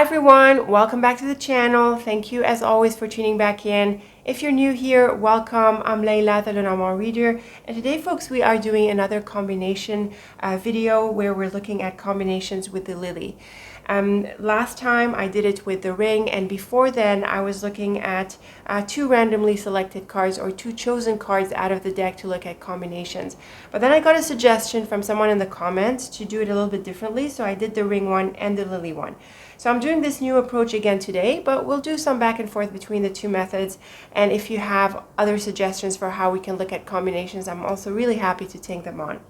everyone, welcome back to the channel. Thank you as always for tuning back in. If you're new here, welcome. I'm Layla, the Lenormand reader, and today folks we are doing another combination video where we're looking at combinations with the lily. Last time I did it with the ring, and before then I was looking at two randomly selected cards or two chosen cards out of the deck to look at combinations. But then I got a suggestion from someone in the comments to do it a little bit differently, so I did the ring one and the lily one. So I'm doing this new approach again today, but we'll do some back and forth between the two methods. And if you have other suggestions for how we can look at combinations, I'm also really happy to take them on.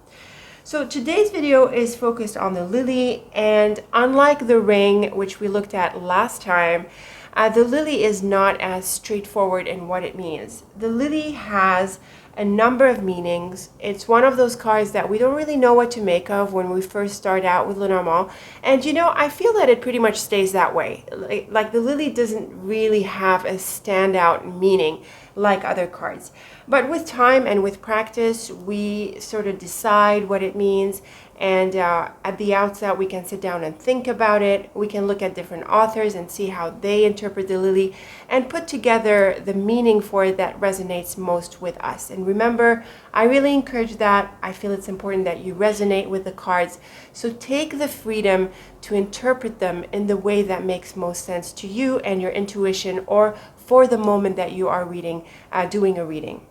So today's video is focused on the lily, and unlike the ring, which we looked at last time, the lily is not as straightforward in what it means. The lily has a number of meanings. It's one of those cards that we don't really know what to make of when we first start out with Lenormand. And you know, I feel that it pretty much stays that way. Like the lily doesn't really have a standout meaning like other cards. But with time and with practice, we sort of decide what it means. And at the outset, we can sit down and think about it. We can look at different authors and see how they interpret the lily and put together the meaning for it that resonates most with us. And remember, I really encourage that. I feel it's important that you resonate with the cards. So take the freedom to interpret them in the way that makes most sense to you and your intuition, or for the moment that you are reading, doing a reading.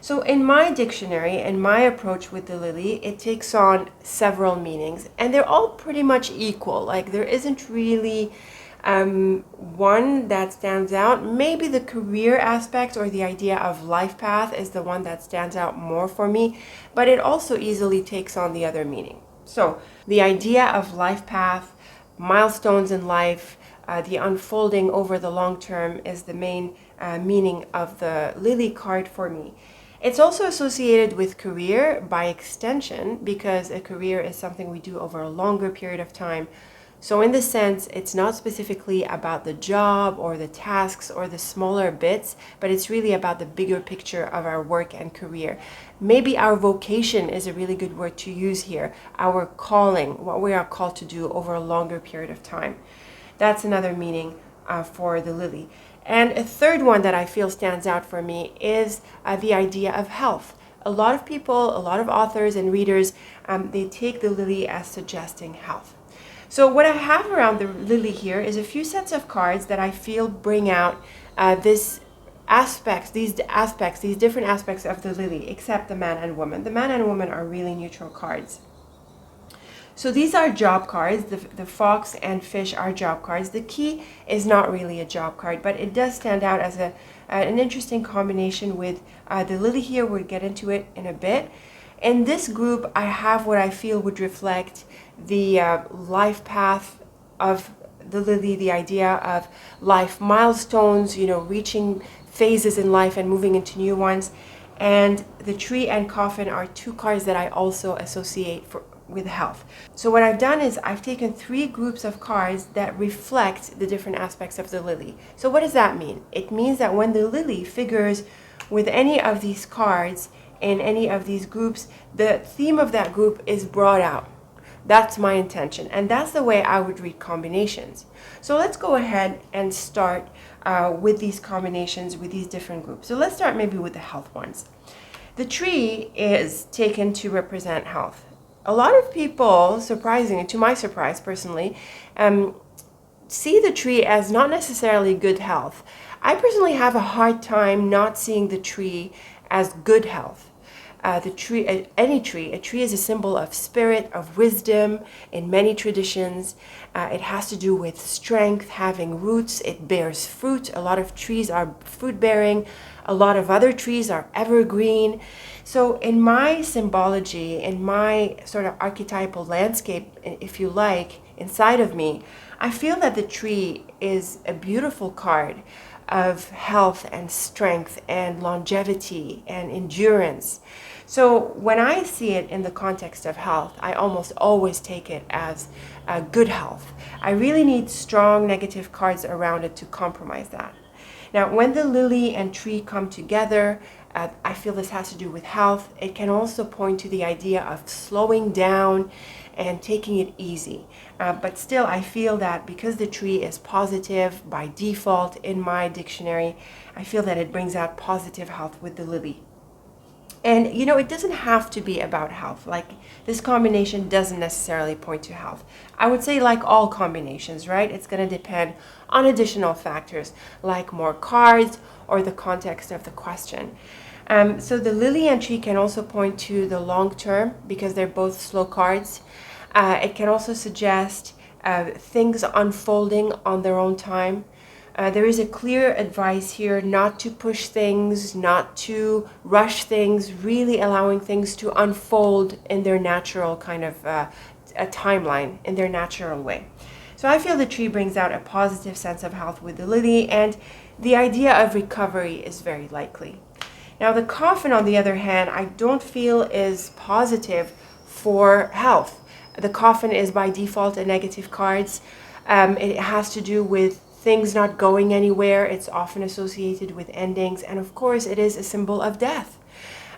So in my dictionary and my approach with the lily, it takes on several meanings, and they're all pretty much equal. Like there isn't really one that stands out. Maybe the career aspect or the idea of life path is the one that stands out more for me, but it also easily takes on the other meaning. So the idea of life path, milestones in life, the unfolding over the long term is the main meaning of the lily card for me. It's also associated with career by extension, because a career is something we do over a longer period of time. So in this sense, it's not specifically about the job or the tasks or the smaller bits, but it's really about the bigger picture of our work and career. Maybe our vocation is a really good word to use here. Our calling, what we are called to do over a longer period of time. That's another meaning for the lily. And a third one that I feel stands out for me is the idea of health. A lot of people, a lot of authors and readers, they take the lily as suggesting health. So what I have around the lily here is a few sets of cards that I feel bring out these different aspects of the lily, except the man and woman. The man and woman are really neutral cards. So these are job cards. The fox and fish are job cards. The key is not really a job card, but it does stand out as an interesting combination with the lily here. We'll get into it in a bit. In this group, I have what I feel would reflect the life path of the lily, the idea of life milestones, you know, reaching phases in life and moving into new ones. And the tree and coffin are two cards that I also associate with health. So what I've done is I've taken three groups of cards that reflect the different aspects of the lily. So what does that mean? It means that when the lily figures with any of these cards in any of these groups, the theme of that group is brought out. That's my intention, and that's the way I would read combinations. So let's go ahead and start with these combinations with these different groups. So let's start maybe with the health ones. The tree is taken to represent health. A lot of people, surprisingly, to my surprise personally, see the tree as not necessarily good health. I personally have a hard time not seeing the tree as good health. A tree is a symbol of spirit, of wisdom in many traditions. It has to do with strength, having roots. It bears fruit. A lot of trees are fruit-bearing. A lot of other trees are evergreen. So in my symbology, in my sort of archetypal landscape, if you like, inside of me, I feel that the tree is a beautiful card of health and strength and longevity and endurance. So when I see it in the context of health, I almost always take it as good health. I really need strong negative cards around it to compromise that. Now, when the lily and tree come together, I feel this has to do with health. It can also point to the idea of slowing down and taking it easy. But still, I feel that because the tree is positive by default in my dictionary, I feel that it brings out positive health with the lily. And you know, it doesn't have to be about health. Like, this combination doesn't necessarily point to health. I would say, like all combinations, right? It's going to depend on additional factors like more cards or the context of the question. So the lily and tree can also point to the long term because they're both slow cards. It can also suggest things unfolding on their own time. There is a clear advice here not to push things, not to rush things, really allowing things to unfold in their natural kind of a timeline, in their natural way. So I feel the tree brings out a positive sense of health with the lily, and the idea of recovery is very likely. Now the coffin, on the other hand, I don't feel is positive for health. The coffin is by default a negative cards. It has to do with things not going anywhere. It's often associated with endings, and of course it is a symbol of death.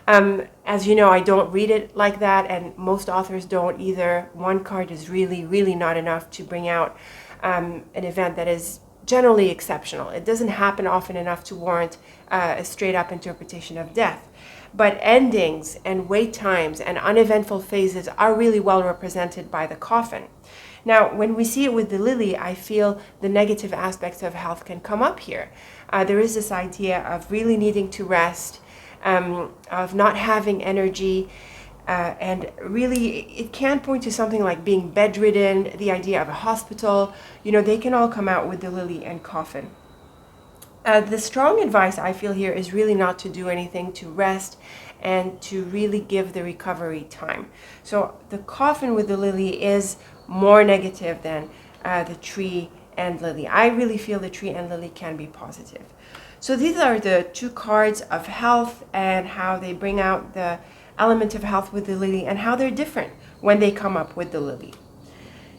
As you know, I don't read it like that, and most authors don't either. One card is really not enough to bring out an event that is generally exceptional. It doesn't happen often enough to warrant a straight up interpretation of death. But endings and wait times and uneventful phases are really well represented by the coffin. Now, when we see it with the lily, I feel the negative aspects of health can come up here. There is this idea of really needing to rest, of not having energy, and really it can point to something like being bedridden, the idea of a hospital. You know, they can all come out with the lily and coffin. The strong advice I feel here is really not to do anything, to rest and to really give the recovery time. So the coffin with the lily is more negative than the tree and lily. I really feel the tree and lily can be positive. So these are the two cards of health and how they bring out the element of health with the lily and how they're different when they come up with the lily.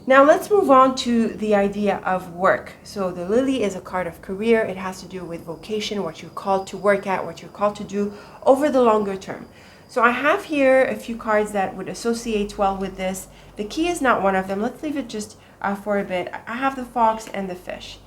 Now let's move on to the idea of work. So the lily is a card of career. It has to do with vocation, what you're called to work at, what you're called to do over the longer term. So I have here a few cards that would associate well with this. The key is not one of them. Let's leave it just for a bit. I have the fox and the fish.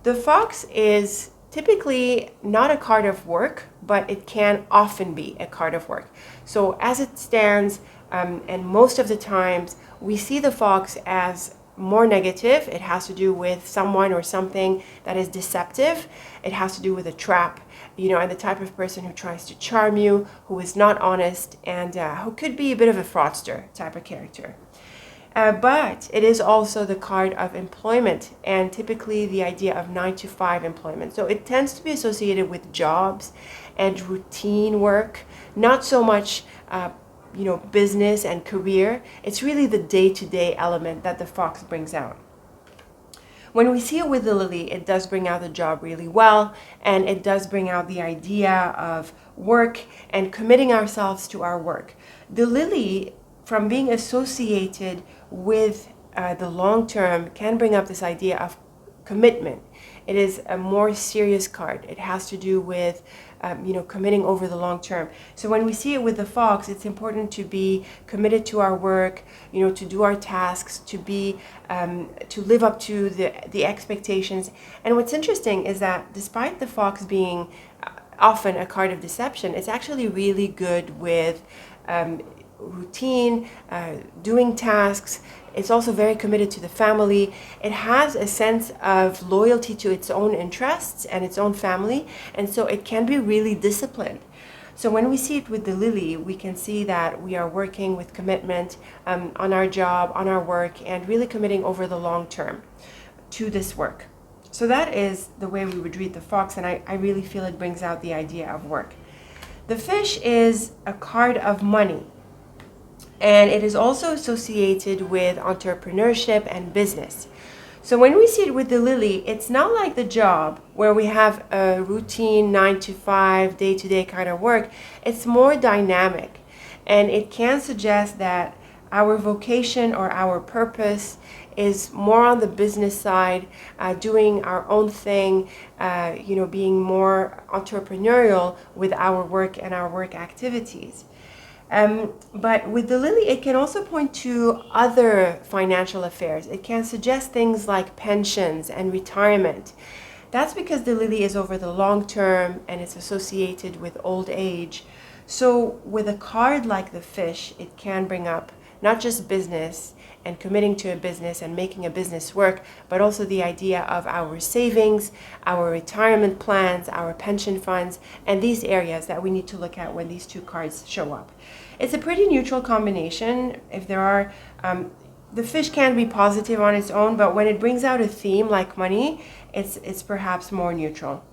The fox is typically not a card of work, but it can often be a card of work. So as it stands, and most of the times, we see the fox as more negative. It has to do with someone or something that is deceptive. It has to do with a trap, you know, and the type of person who tries to charm you, who is not honest, and who could be a bit of a fraudster type of character. But it is also the card of employment, and typically the idea of 9-to-5 employment. So it tends to be associated with jobs and routine work, not so much business and career. It's really the day-to-day element that the fox brings out. When we see it with the lily, it does bring out the job really well, and it does bring out the idea of work and committing ourselves to our work. The lily, from being associated with the long term, can bring up this idea of commitment. It is a more serious card. It has to do with committing over the long term. So when we see it with the fox, it's important to be committed to our work, to do our tasks, to be to live up to the expectations. And what's interesting is that despite the fox being often a card of deception, it's actually really good with routine, doing tasks. It's also very committed to the family. It has a sense of loyalty to its own interests and its own family, and so it can be really disciplined. So when we see it with the lily, we can see that we are working with commitment on our job, on our work, and really committing over the long term to this work. So that is the way we would read the fox, and I really feel it brings out the idea of work. The fish is a card of money, and it is also associated with entrepreneurship and business. So when we see it with the lily, it's not like the job where we have a routine 9-to-5, day-to-day kind of work. It's more dynamic, and it can suggest that our vocation or our purpose is more on the business side, doing our own thing, being more entrepreneurial with our work and our work activities. But with the lily, it can also point to other financial affairs. It can suggest things like pensions and retirement. That's because the lily is over the long term and it's associated with old age. So with a card like the fish, it can bring up not just business and committing to a business and making a business work, but also the idea of our savings, our retirement plans, our pension funds, and these areas that we need to look at when these two cards show up. It's a pretty neutral combination. If there are, the fish can be positive on its own, but when it brings out a theme like money, it's perhaps more neutral.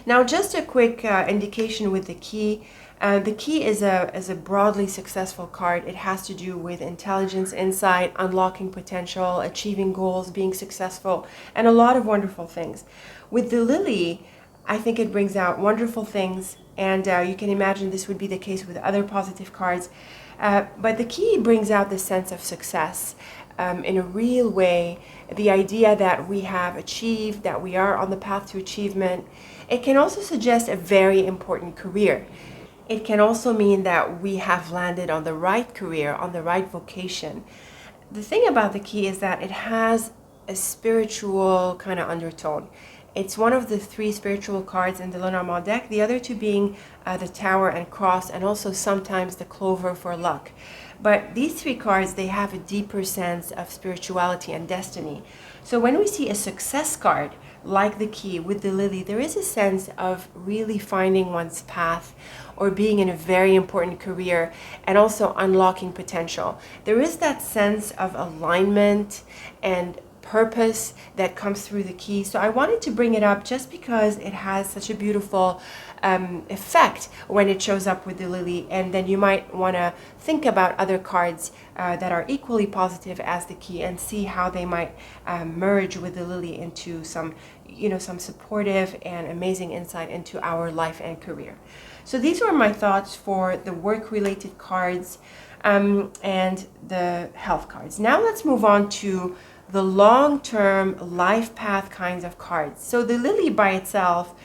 Now, just a quick indication with the key. The key is a broadly successful card. It has to do with intelligence, insight, unlocking potential, achieving goals, being successful, and a lot of wonderful things. With the lily, I think it brings out wonderful things, and you can imagine this would be the case with other positive cards. But the key brings out the sense of success in a real way, the idea that we have achieved, that we are on the path to achievement. It can also suggest a very important career. It can also mean that we have landed on the right career, on the right vocation. The thing about the key is that it has a spiritual kind of undertone. It's one of the three spiritual cards in the Lenormand deck, the other two being the Tower and Cross, and also sometimes the Clover for luck. But these three cards, they have a deeper sense of spirituality and destiny. So when we see a success card, like the key with the lily, there is a sense of really finding one's path or being in a very important career and also unlocking potential. There is that sense of alignment and purpose that comes through the key. So I wanted to bring it up just because it has such a beautiful effect when it shows up with the lily, and then you might want to think about other cards that are equally positive as the key and see how they might merge with the lily into some supportive and amazing insight into our life and career. So these were my thoughts for the work-related cards and the health cards. Now let's move on to the long-term life path kinds of cards. So the lily by itself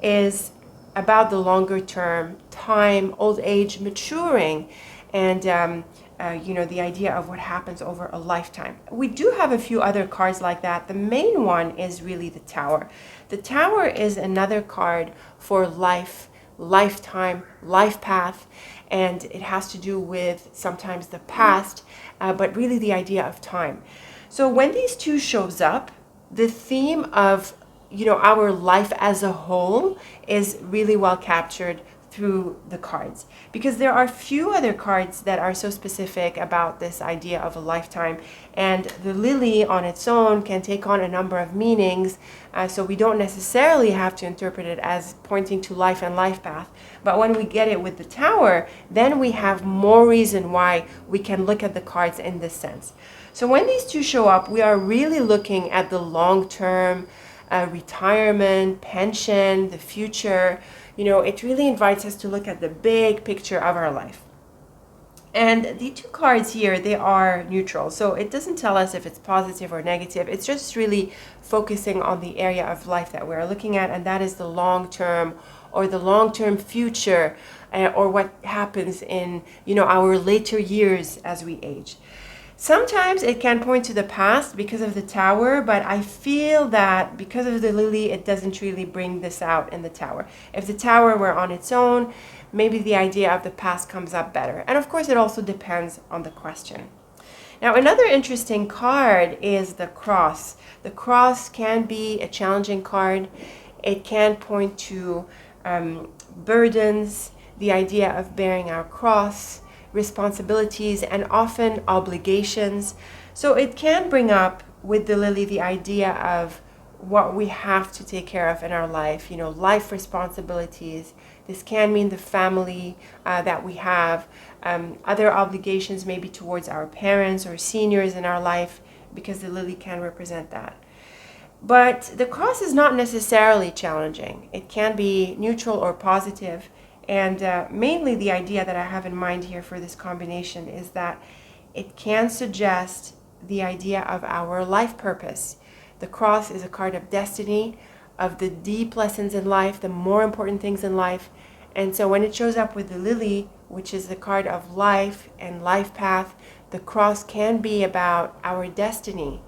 is about the longer term, time, old age, maturing, and the idea of what happens over a lifetime. We do have a few other cards like that. The main one is really the Tower. The Tower is another card for life, lifetime, life path, and it has to do with sometimes the past, but really the idea of time. So when these two shows up, the theme of our life as a whole is really well captured through the cards, because there are few other cards that are so specific about this idea of a lifetime, and the lily on its own can take on a number of meanings, so we don't necessarily have to interpret it as pointing to life and life path. But when we get it with the Tower, then we have more reason why we can look at the cards in this sense. So when these two show up, we are really looking at the long-term retirement, pension, the future. It really invites us to look at the big picture of our life. And the two cards here, they are neutral. So it doesn't tell us if it's positive or negative. It's just really focusing on the area of life that we're looking at, and that is the long term or the long-term future, or what happens in our later years as we age. Sometimes it can point to the past because of the Tower, but I feel that because of the lily, it doesn't really bring this out in the Tower. If the Tower were on its own, maybe the idea of the past comes up better. And of course, it also depends on the question. Now, another interesting card is the Cross. The Cross can be a challenging card. It can point to burdens, the idea of bearing our cross, responsibilities, and often obligations. So it can bring up with the lily the idea of what we have to take care of in our life, life responsibilities. This can mean the family that we have, other obligations maybe towards our parents or seniors in our life, because the lily can represent that. But the cross is not necessarily challenging. It can be neutral or positive. And mainly the idea that I have in mind here for this combination is that it can suggest the idea of our life purpose. The cross is a card of destiny, of the deep lessons in life, the more important things in life. And so when it shows up with the lily, which is the card of life and life path, the cross can be about our destiny.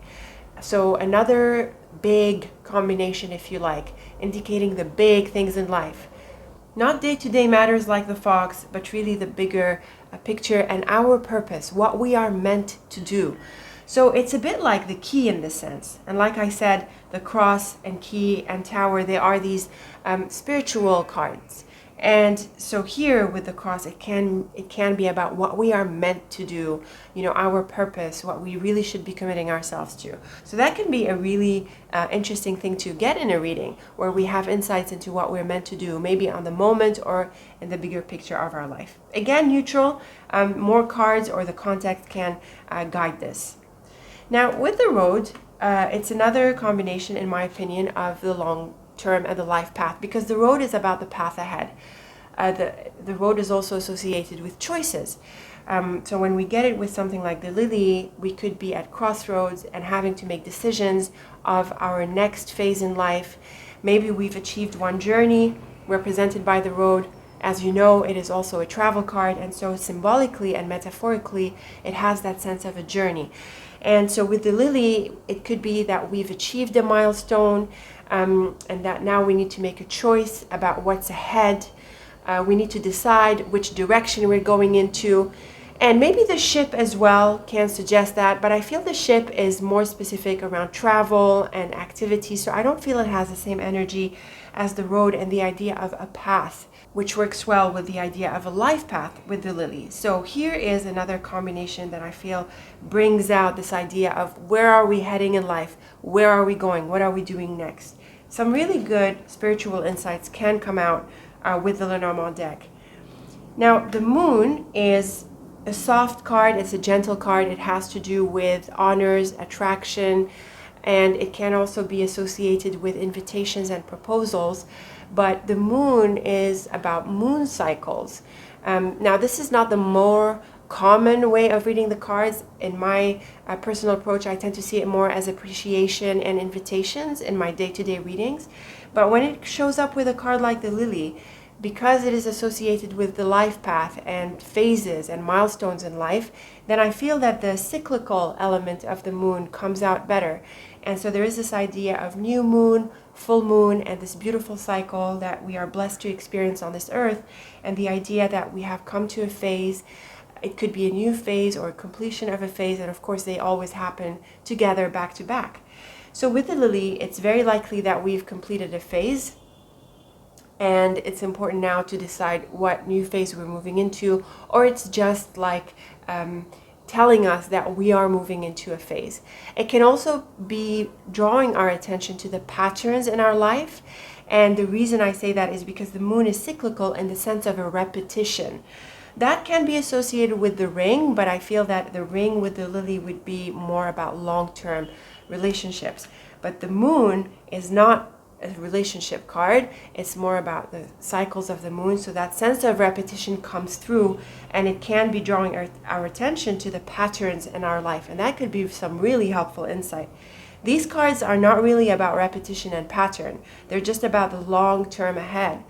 So another big combination, if you like, indicating the big things in life. Not day-to-day matters like the fox, but really the bigger picture and our purpose, what we are meant to do. So it's a bit like the key in this sense. And like I said, the cross and key and tower, they are these spiritual cards. And so here with the cross, it can be about what we are meant to do, our purpose, what we really should be committing ourselves to. So that can be a really interesting thing to get in a reading, where we have insights into what we're meant to do, maybe on the moment or in the bigger picture of our life. Again, neutral, more cards or the context can guide this. Now with the road, it's another combination, in my opinion, of the long term and the life path, because the road is about the path ahead. The road is also associated with choices. So when we get it with something like the lily, we could be at crossroads and having to make decisions of our next phase in life. Maybe we've achieved one journey represented by the road. As you know, it is also a travel card, and so symbolically and metaphorically, it has that sense of a journey. And so with the lily, it could be that we've achieved a milestone, and that now we need to make a choice about what's ahead. We need to decide which direction we're going into. And maybe the ship as well can suggest that, but I feel the ship is more specific around travel and activity, so I don't feel it has the same energy as the road and the idea of a path, which works well with the idea of a life path with the lily. So here is another combination that I feel brings out this idea of where are we heading in life? Where are we going? What are we doing next? Some really good spiritual insights can come out with the Lenormand deck. Now, the moon is a soft card. It's a gentle card. It has to do with honors, attraction, and it can also be associated with invitations and proposals. But the moon is about moon cycles. Now, this is not the more common way of reading the cards. In my personal approach, I tend to see it more as appreciation and invitations in my day-to-day readings. But when it shows up with a card like the lily, because it is associated with the life path and phases and milestones in life, then I feel that the cyclical element of the moon comes out better. And so there is this idea of new moon, full moon, and this beautiful cycle that we are blessed to experience on this earth, and the idea that we have come to a phase. It could be a new phase or a completion of a phase, and of course they always happen together back to back. So with the lily, it's very likely that we've completed a phase, and it's important now to decide what new phase we're moving into, or it's just like telling us that we are moving into a phase. It can also be drawing our attention to the patterns in our life, and the reason I say that is because the moon is cyclical in the sense of a repetition. That can be associated with the ring, but I feel that the ring with the lily would be more about long-term relationships. But the moon is not a relationship card. It's more about the cycles of the moon. So that sense of repetition comes through, and it can be drawing our attention to the patterns in our life. And that could be some really helpful insight. These cards are not really about repetition and pattern. They're just about the long term ahead.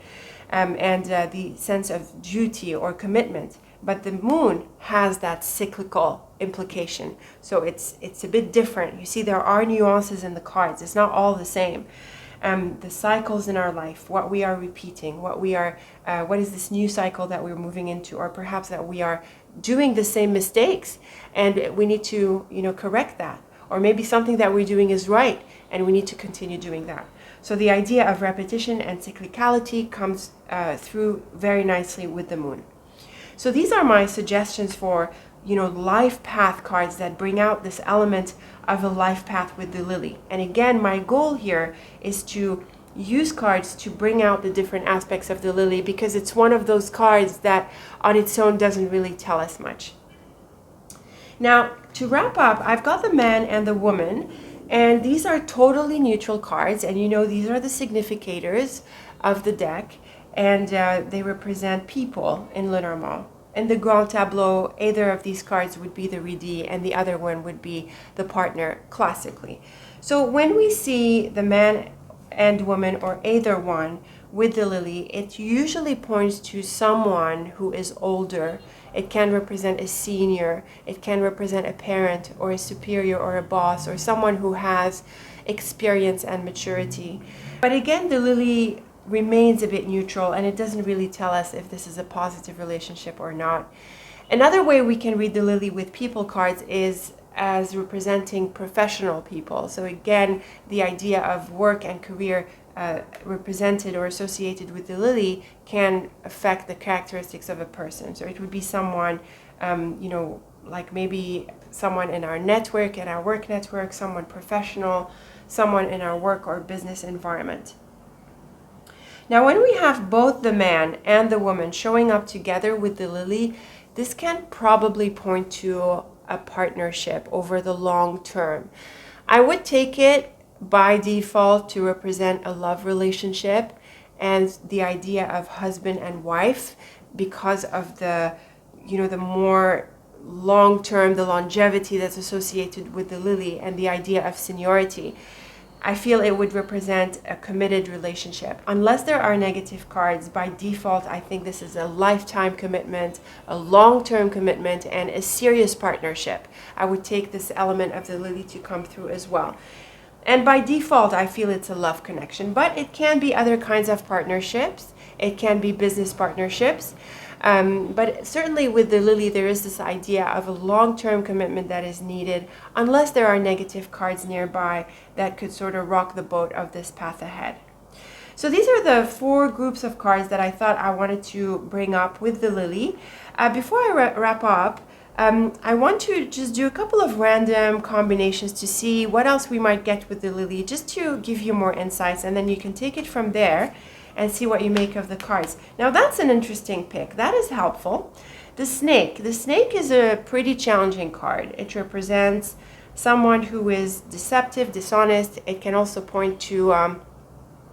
And the sense of duty or commitment. But the moon has that cyclical implication. So it's a bit different. You see, there are nuances in the cards. It's not all the same. The cycles in our life, what we are repeating, what is this new cycle that we're moving into, or perhaps that we are doing the same mistakes and we need to, correct that. Or maybe something that we're doing is right and we need to continue doing that. So the idea of repetition and cyclicality comes through very nicely with the moon. So these are my suggestions for, life path cards that bring out this element of a life path with the lily. And again, my goal here is to use cards to bring out the different aspects of the lily, because it's one of those cards that on its own doesn't really tell us much. Now, to wrap up, I've got the man and the woman. And these are totally neutral cards, and these are the significators of the deck, and they represent people in Lenormand. in the grand tableau, either of these cards would be the readee and the other one would be the partner classically. So when we see the man and woman or either one with the lily, it usually points to someone who is older. It can represent a senior, it can represent a parent or a superior or a boss or someone who has experience and maturity. But again, the lily remains a bit neutral and it doesn't really tell us if this is a positive relationship or not. Another way we can read the lily with people cards is as representing professional people. So again, the idea of work and career represented or associated with the lily can affect the characteristics of a person. So it would be someone, like maybe someone in our network, in our work network, someone professional, someone in our work or business environment. Now, when we have both the man and the woman showing up together with the lily, this can probably point to a partnership over the long term. I would take it by default to represent a love relationship and the idea of husband and wife because of the more long term, the longevity that's associated with the lily and the idea of seniority. I feel it would represent a committed relationship. Unless there are negative cards, by default, I think this is a lifetime commitment, a long-term commitment, and a serious partnership. I would take this element of the lily to come through as well. And by default, I feel it's a love connection, but it can be other kinds of partnerships. It can be business partnerships. But certainly with the lily, there is this idea of a long-term commitment that is needed, unless there are negative cards nearby that could sort of rock the boat of this path ahead. So these are the 4 groups of cards that I thought I wanted to bring up with the lily. Before I wrap up, I want to just do a couple of random combinations to see what else we might get with the lily, just to give you more insights, and then you can take it from there and see what you make of the cards. Now that's an interesting pick. That is helpful. The snake. The snake is a pretty challenging card. It represents someone who is deceptive, dishonest. It can also point to a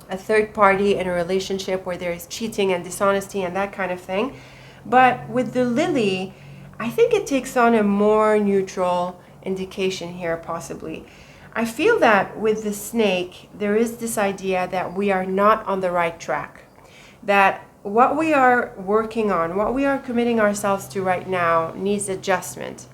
third party in a relationship where there is cheating and dishonesty and that kind of thing. But with the lily, I think it takes on a more neutral indication here, possibly. I feel that with the snake, there is this idea that we are not on the right track, that what we are working on, what we are committing ourselves to right now needs adjustment,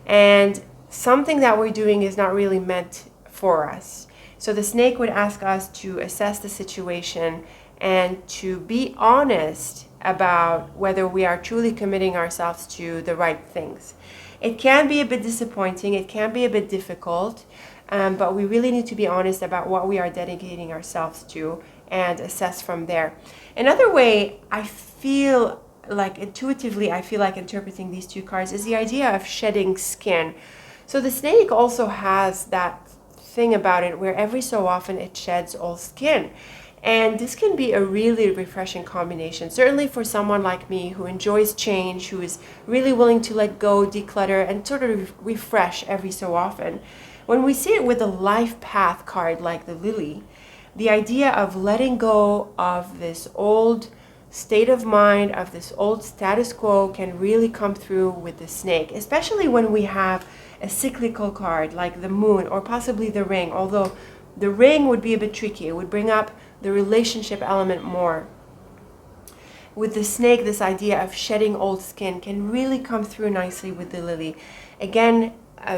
and something that we're doing is not really meant for us. So the snake would ask us to assess the situation and to be honest about whether we are truly committing ourselves to the right things. It can be a bit disappointing, it can be a bit difficult, but we really need to be honest about what we are dedicating ourselves to and assess from there. Another way I feel like intuitively, I feel like interpreting these 2 cards is the idea of shedding skin. So the snake also has that thing about it where every so often it sheds old skin. And this can be a really refreshing combination, certainly for someone like me who enjoys change, who is really willing to let go, declutter, and sort of refresh every so often. When we see it with a life path card like the lily, the idea of letting go of this old state of mind, of this old status quo, can really come through with the snake, especially when we have a cyclical card like the moon or possibly the ring, although the ring would be a bit tricky. It would bring up the relationship element more. With the snake, this idea of shedding old skin can really come through nicely with the lily. Again,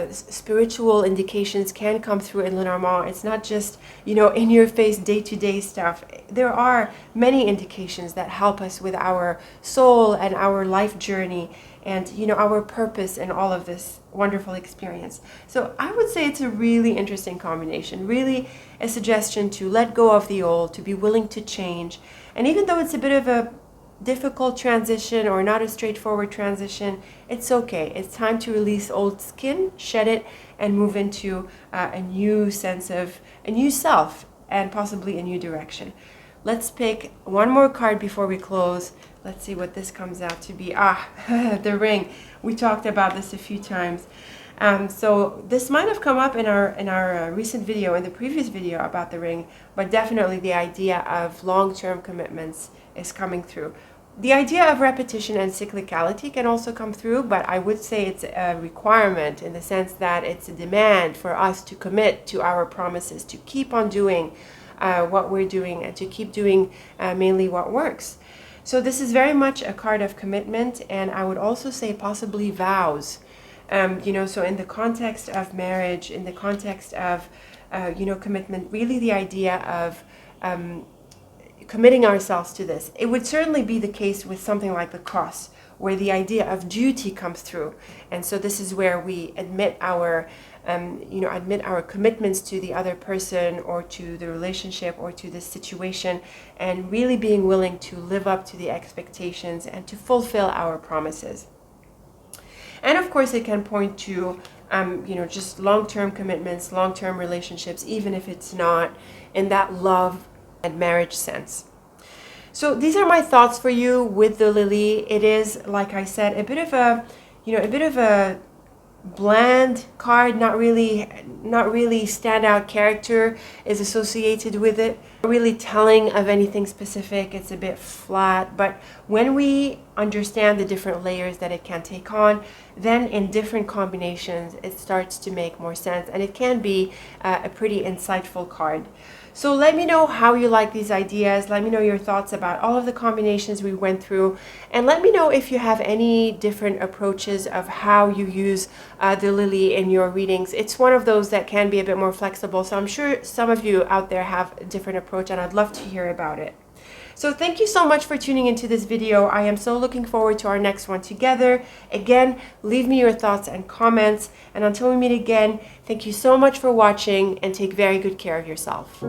spiritual indications can come through in Lenormand. It's not just, in your face day-to-day stuff. There are many indications that help us with our soul and our life journey and, our purpose in all of this wonderful experience. So I would say it's a really interesting combination, really a suggestion to let go of the old, to be willing to change. And even though it's a bit of a difficult transition or not a straightforward transition, it's okay. It's time to release old skin, shed it, and move into a new sense of a new self and possibly a new direction. Let's pick one more card before we close. Let's see what this comes out to be. The ring. We talked about this a few times. So this might have come up in our recent video, in the previous video about the ring, but definitely the idea of long-term commitments is coming through. The idea of repetition and cyclicality can also come through, but I would say it's a requirement in the sense that it's a demand for us to commit to our promises, to keep on doing what we're doing, and to keep doing mainly what works. So this is very much a card of commitment, and I would also say possibly vows. So in the context of marriage, in the context of, commitment, really the idea of committing ourselves to this. It would certainly be the case with something like the cross, where the idea of duty comes through. And so this is where we admit our commitments to the other person or to the relationship or to the situation, and really being willing to live up to the expectations and to fulfill our promises. And of course, it can point to, just long-term commitments, long-term relationships, even if it's not in that love and marriage sense. So these are my thoughts for you with the lily. It is, like I said, a bit of a bland card. Not really standout character is associated with it. Not really telling of anything specific. It's a bit flat. But when we understand the different layers that it can take on, then in different combinations, it starts to make more sense, and it can be a pretty insightful card. So let me know how you like these ideas. Let me know your thoughts about all of the combinations we went through. And let me know if you have any different approaches of how you use the lily in your readings. It's one of those that can be a bit more flexible. So I'm sure some of you out there have a different approach, and I'd love to hear about it. So thank you so much for tuning into this video. I am so looking forward to our next one together. Again, leave me your thoughts and comments. And until we meet again, thank you so much for watching, and take very good care of yourself.